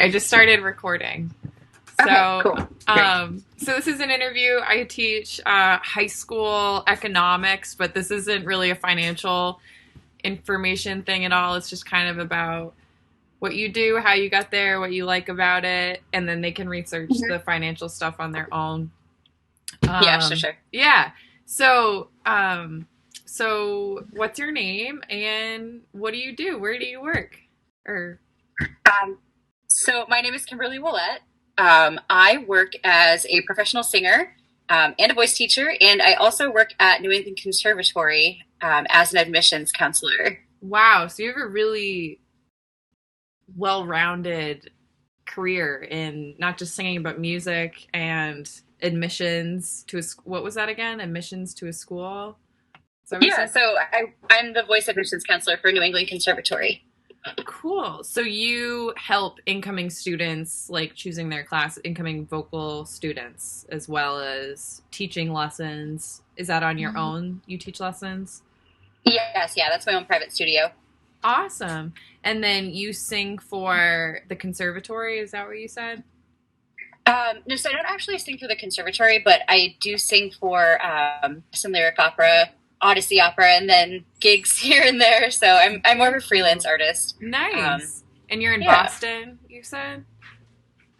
I just started recording. So, Okay, cool. So this is an interview. I teach high school economics, but this isn't really a financial information thing at all. It's just kind of about what you do, how you got there, what you like about it, and then they can research the financial stuff on their own. Yeah, sure. Yeah. So what's your name and what do you do? Where do you work? Or So my name is Kimberly Willette. I work as a professional singer and a voice teacher, and I also work at New England Conservatory as an admissions counselor. wow, so you have a really well-rounded career in not just singing but music and admissions to a what was that again? Admissions to a school? Yeah, so I'm the voice admissions counselor for New England Conservatory. Cool. So you help incoming students, like choosing their class, incoming vocal students, as well as teaching lessons. Is that on your own? You teach lessons? Yes, yeah, that's my own private studio. Awesome. And then you sing for the conservatory, is that what you said? No, so I don't actually sing for the conservatory, but I do sing for some lyric opera, Odyssey opera, and then gigs here and there. So I'm more of a freelance artist. Nice. And you're in Boston, you said?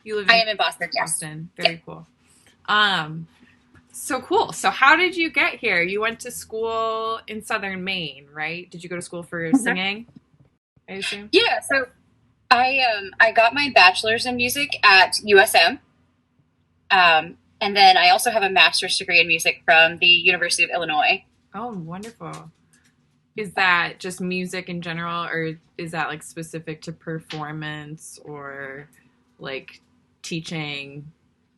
You live in I am in Boston, yes. Boston. Very cool. So cool. So how did you get here? You went to school in Southern Maine, right? Did you go to school for singing, I assume? Yeah, so I got my bachelor's in music at USM. And then I also have a master's degree in music from the University of Illinois. Oh, wonderful. Is that just music in general, or is that like specific to performance or like teaching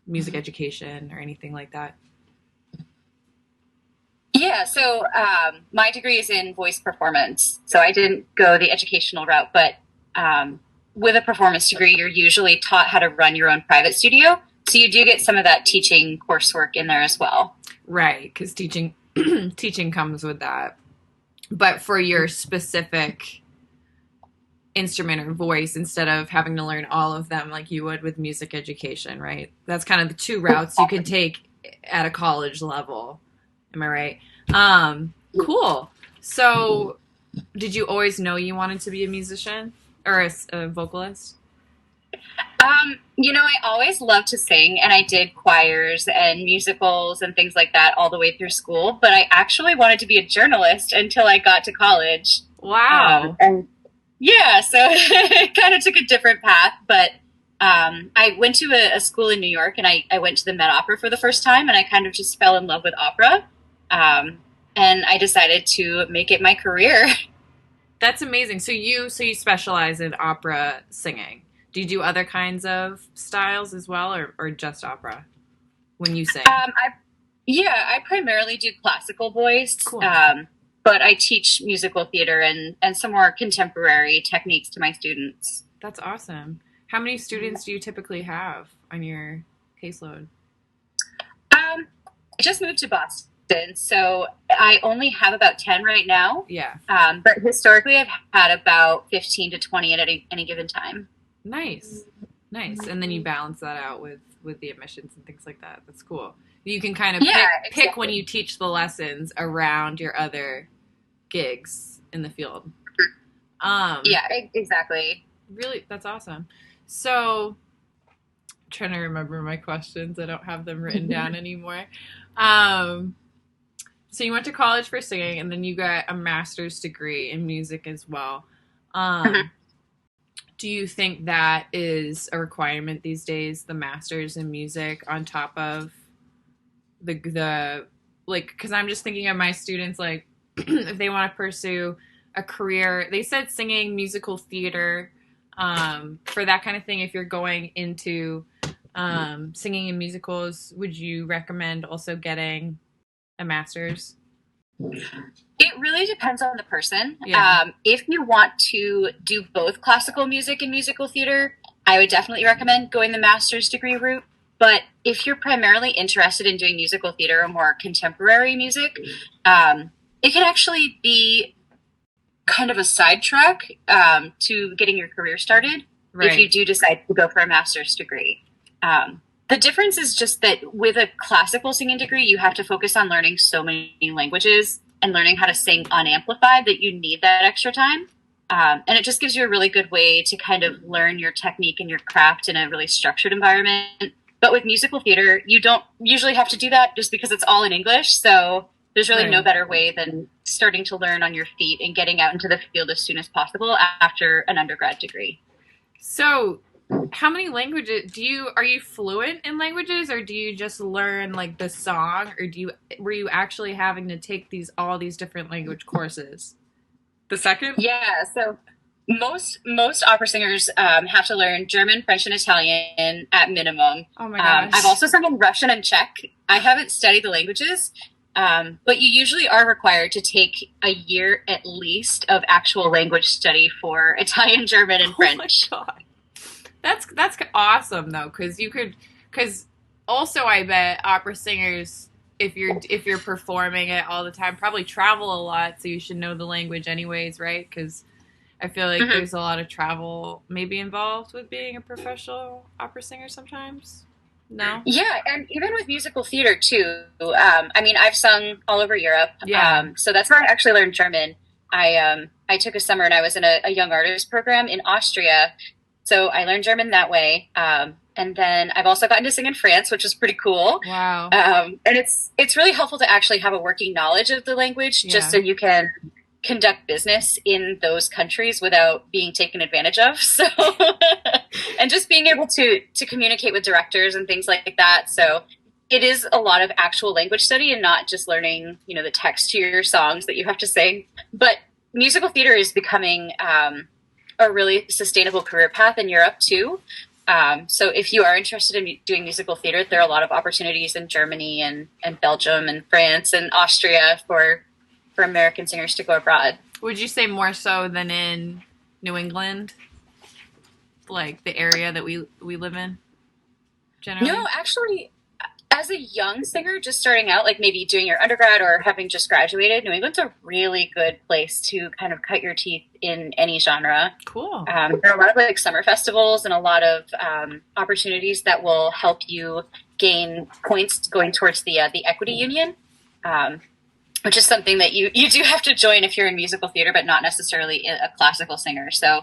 music education or anything like that? Yeah, so my degree is in voice performance. So I didn't go the educational route, but with a performance degree, you're usually taught how to run your own private studio. So you do get some of that teaching coursework in there as well. Right, because teaching comes with that. But for your specific instrument or voice, instead of having to learn all of them like you would with music education, right? That's kind of the two routes you can take at a college level. Am I right? Cool. So did you always know you wanted to be a musician or a vocalist? I always loved to sing, and I did choirs and musicals and things like that all the way through school, but I actually wanted to be a journalist until I got to college. Wow. So it kind of took a different path, but I went to a school in New York, and I went to the Met Opera for the first time, and I kind of just fell in love with opera, and I decided to make it my career. That's amazing. So you specialize in opera singing. Do you do other kinds of styles as well, or just opera when you sing? I primarily do classical voice, Cool. But I teach musical theater and some more contemporary techniques to my students. That's awesome. How many students do you typically have on your caseload? I just moved to Boston, so I only have about 10 right now. Yeah. But historically, I've had about 15 to 20 at any given time. Nice. And then you balance that out with the admissions and things like that. That's cool. You can kind of pick when you teach the lessons around your other gigs in the field. Yeah, exactly. Really, that's awesome. So, I'm trying to remember my questions. I don't have them written down anymore. So you went to college for singing, and then you got a master's degree in music as well. Do you think that is a requirement these days, the master's in music on top of the like, because I'm just thinking of my students, like, if they want to pursue a career, they said singing, musical theater, for that kind of thing. If you're going into singing in musicals, would you recommend also getting a master's? It really depends on the person. Yeah. If you want to do both classical music and musical theater, I would definitely recommend going the master's degree route. But if you're primarily interested in doing musical theater or more contemporary music, it can actually be kind of a sidetrack to getting your career started. if you Right. do decide to go for a master's degree. The difference is just that with a classical singing degree, you have to focus on learning so many languages and learning how to sing unamplified that you need that extra time. And it just gives you a really good way to kind of learn your technique and your craft in a really structured environment. But with musical theater, you don't usually have to do that just because it's all in English. So there's really no Right. better way than starting to learn on your feet and getting out into the field as soon as possible after an undergrad degree. So, how many languages are you fluent in languages, or do you just learn like the song, or were you actually having to take all these different language courses? The second? Yeah, so most opera singers have to learn German, French, and Italian at minimum. Oh my I've gosh. also sung in Russian and Czech. I haven't studied the languages, but you usually are required to take a year at least of actual language study for Italian, German, and Oh my French. god. That's awesome though, because also I bet opera singers, if you're performing it all the time, probably travel a lot, so you should know the language anyways, right? Because I feel like Mhm. there's a lot of travel maybe involved with being a professional opera singer sometimes. No? Yeah, and even with musical theater too. I mean, I've sung all over Europe, Yeah. so that's how I actually learned German. I took a summer and I was in a young artist program in Austria, so I learned German that way. And then I've also gotten to sing in France, which is pretty cool. Wow. And it's really helpful to actually have a working knowledge of the language, just Yeah. so you can conduct business in those countries without being taken advantage of. So, and just being able to communicate with directors and things like that. So, it is a lot of actual language study and not just learning, the text to your songs that you have to sing. But musical theater is becoming a really sustainable career path in Europe too. So if you are interested in doing musical theater, there are a lot of opportunities in Germany and Belgium and France and Austria for American singers to go abroad. Would you say more so than in New England, like the area that we live in generally? No, actually, as a young singer just starting out, like maybe doing your undergrad or having just graduated, New England's a really good place to kind of cut your teeth in any genre. Cool. There are a lot of like summer festivals and a lot of opportunities that will help you gain points going towards the equity union, which is something that you do have to join if you're in musical theater, but not necessarily a classical singer. So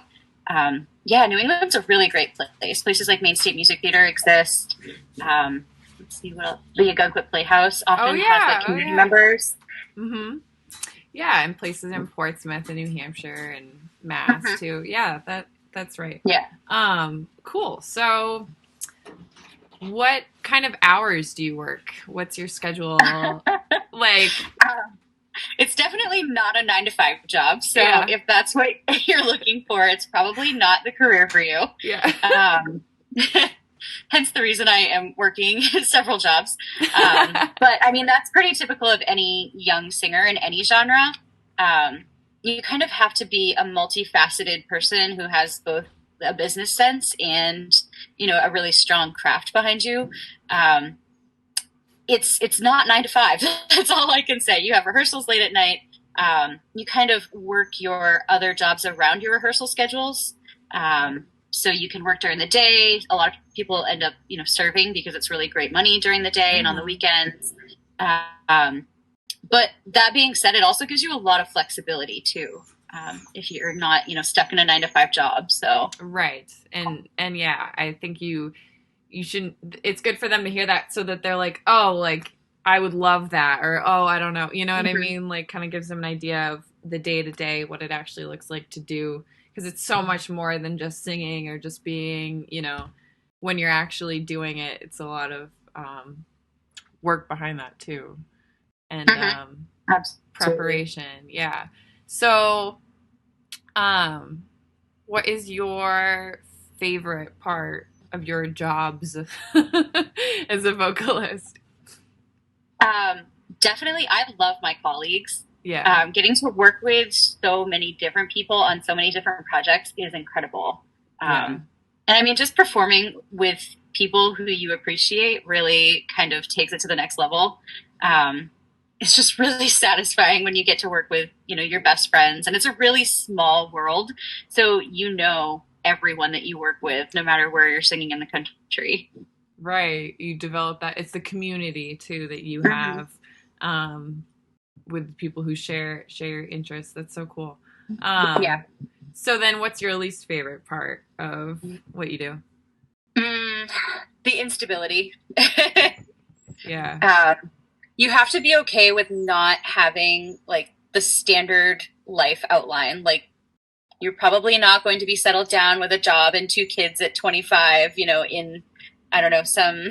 yeah, New England's a really great place. Places like Maine State Music Theater exist. Let's see what else. The Agunquit Playhouse often has like community members. Mm-hmm. Yeah, and places in Portsmouth and New Hampshire and Mass too. Yeah, that's right. Yeah. Cool. So, what kind of hours do you work? What's your schedule like? It's definitely not a 9 to 5 job. So Yeah. if that's what you're looking for, it's probably not the career for you. Yeah. Hence the reason I am working several jobs. But I mean, that's pretty typical of any young singer in any genre. You kind of have to be a multifaceted person who has both a business sense and, a really strong craft behind you. It's not 9 to 5. That's all I can say. You have rehearsals late at night. You kind of work your other jobs around your rehearsal schedules. So you can work during the day. A lot of people end up, serving because it's really great money during the day and on the weekends. But that being said, it also gives you a lot of flexibility too. If you're not, stuck in a 9 to 5 job. So right. And yeah, I think you shouldn't, it's good for them to hear that so that they're like, oh, like I would love that, or, oh, I don't know. You know what I mean? Like kind of gives them an idea of the day to day, what it actually looks like to do. Because it's so much more than just singing or just being, when you're actually doing it, it's a lot of work behind that too. And preparation. Yeah. So, what is your favorite part of your jobs as a vocalist? Definitely, I love my colleagues. Yeah. Getting to work with so many different people on so many different projects is incredible. And I mean, just performing with people who you appreciate really kind of takes it to the next level. It's just really satisfying when you get to work with, your best friends, and it's a really small world. So, everyone that you work with, no matter where you're singing in the country. Right. You develop that. It's the community too that you Mm-hmm. have with people who share your interests. That's so cool. Yeah. So then what's your least favorite part of what you do? Mm, the instability. Yeah. um, you have to be okay with not having like the standard life outline. Like you're probably not going to be settled down with a job and two kids at 25, in, I don't know, some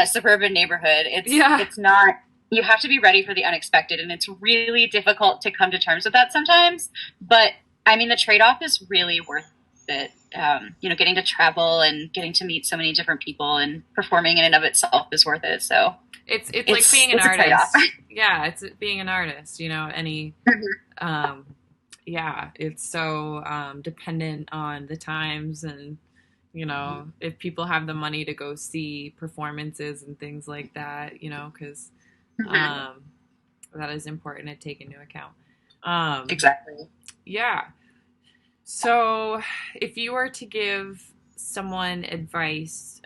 suburban neighborhood. Yeah. It's not, you have to be ready for the unexpected. And it's really difficult to come to terms with that sometimes. But I mean, the trade off is really worth it. Getting to travel and getting to meet so many different people and performing in and of itself is worth it. So It's like being an it's a trade-off. artist. Yeah, it's being an artist, any um yeah, it's so dependent on the times and if people have the money to go see performances and things like that, cuz Mhm. that is important to take into account. Exactly. Yeah. So, if you were to give someone advice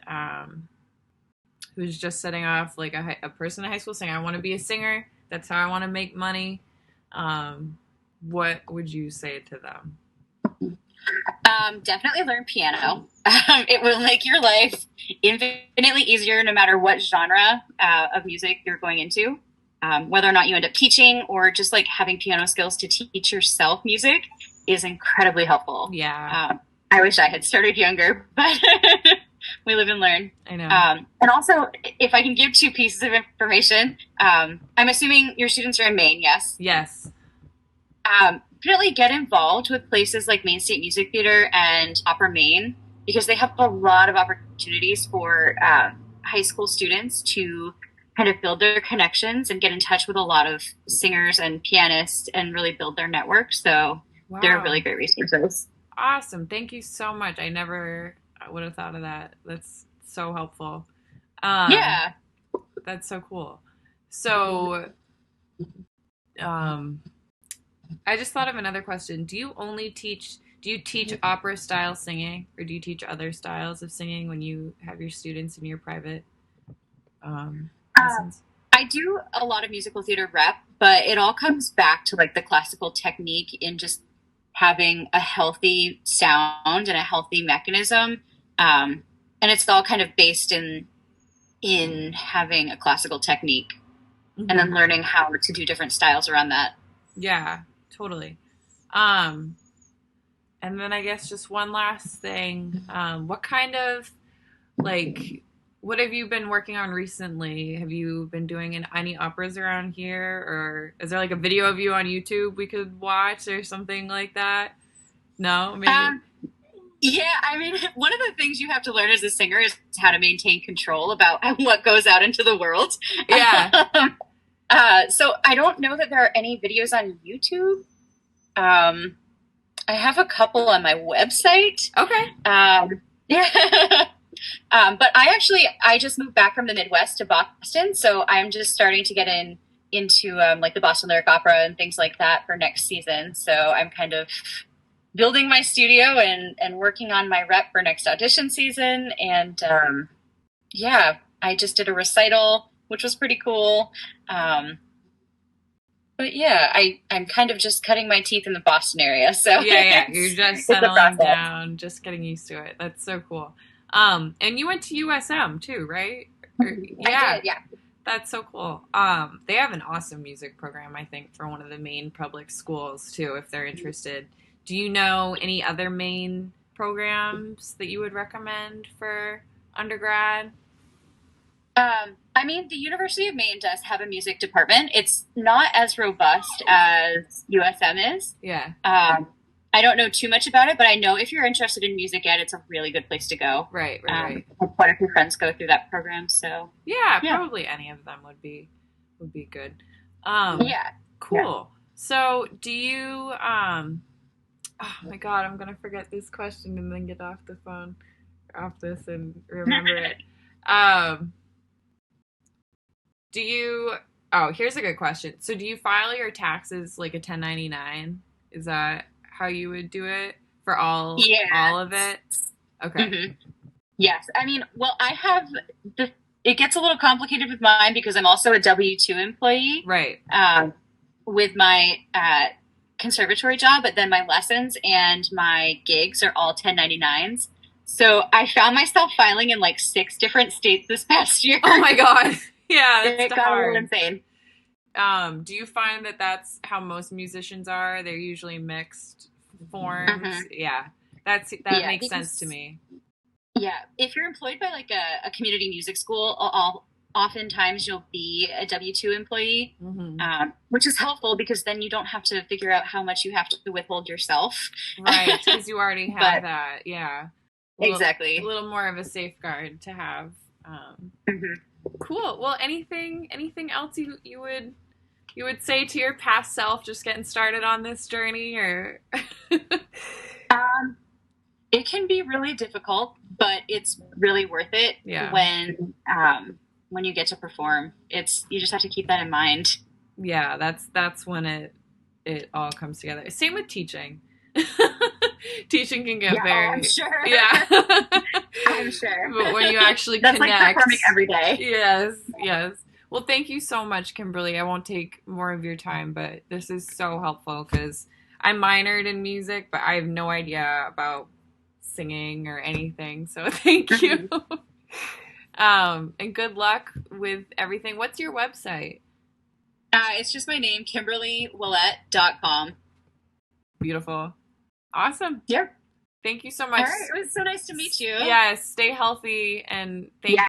who's just setting off like a person in high school saying, I want to be a singer, that's how I want to make money, what would you say to them? Definitely learn piano. It will make your life infinitely easier no matter what genre of music you're going into. Whether or not you end up teaching or just like having piano skills to teach yourself music is incredibly helpful. Yeah, I wish I had started younger, but we live and learn. I know. And also, if I can give two pieces of information, I'm assuming your students are in Maine, yes? Yes. Definitely get involved with places like Maine State Music Theater and Opera Maine because they have a lot of opportunities for high school students to kind of build their connections and get in touch with a lot of singers and pianists and really build their network. So they're Wow. really great resources. Awesome. Thank you so much. I would have thought of that. That's so helpful. Yeah. That's so cool. So, um, I just thought of another question. Do you teach opera style singing or do you teach other styles of singing when you have your students in your private Uh, lessons? I do a lot of musical theater rep, but it all comes back to like the classical technique in just having a healthy sound and a healthy mechanism. And it's all kind of based in having a classical technique and then Mm-hmm. learning how to do different styles around that. Yeah, totally. Um, and then I guess just one last thing. What kind of like what have you been working on recently? Have you been doing any operas around here, or is there like a video of you on YouTube we could watch or something like that? No, maybe. Um, yeah, I mean, one of the things you have to learn as a singer is how to maintain control about what goes out into the world. Yeah. So I don't know that there are any videos on YouTube. Um, I have a couple on my website. Okay. Yeah. But I just moved back from the Midwest to Boston, so I'm just starting to get into like the Boston Lyric Opera and things like that for next season. So I'm kind of building my studio and working on my rep for next audition season. And yeah, I just did a recital, which was pretty cool. Um, but yeah, I'm kind of just cutting my teeth in the Boston area, so Yeah, yeah. You're just it's a settling process. down, just getting used to it. That's so cool. And you went to USM too, right? I Yeah, did, yeah. that's so cool. They have an awesome music program, I think, for one of the main public schools too, if they're interested. Do you know any other main programs that you would recommend for undergrad? I mean, the University of Maine does have a music department. It's not as robust as USM is. Yeah. I don't know too much about it, but I know if you're interested in music ed, it's a really good place to go. Right, right. I have quite a few friends go through that program, so Yeah, yeah, probably any of them would be good. yeah, yeah. Cool. So, do you oh my god, I'm going to forget this question and then get off the phone off this and remember it. Um do you oh, here's a good question. So, do you file your taxes like a 1099? Is that how you would do it for all of it? Okay. Mm-hmm. Yes. I mean, well, it gets a little complicated with mine because I'm also a W-2 employee. Right. With my conservatory job, but then my lessons and my gigs are all 1099s. So I found myself filing in like 6 different states this past year. Oh my God. Yeah, it got a little insane. Do you find that that's how most musicians are? They're usually mixed forms. Mm-hmm. Yeah, that makes sense to me. Yeah, if you're employed by like a community music school, oftentimes you'll be a W-2 employee, which is helpful because then you don't have to figure out how much you have to withhold yourself. Right, because you already have that. Yeah, exactly. A little more of a safeguard to have. Cool. Well, anything else you would say to your past self just getting started on this journey, or? It can be really difficult, but it's really worth it when you get to perform. You just have to keep that in mind. Yeah, that's when it all comes together. Same with teaching. Teaching can get very. I'm sure. Yeah. I'm sure. But when you actually that's connect, like performing every day. Yes. Well, thank you so much, Kimberly. I won't take more of your time, but this is so helpful because I minored in music, but I have no idea about singing or anything. So thank you. And good luck with everything. What's your website? It's just my name, KimberlyWillette.com. Beautiful. Awesome. Yep. Thank you so much. All right. It was so nice to meet you. Yes. Stay healthy and thank you.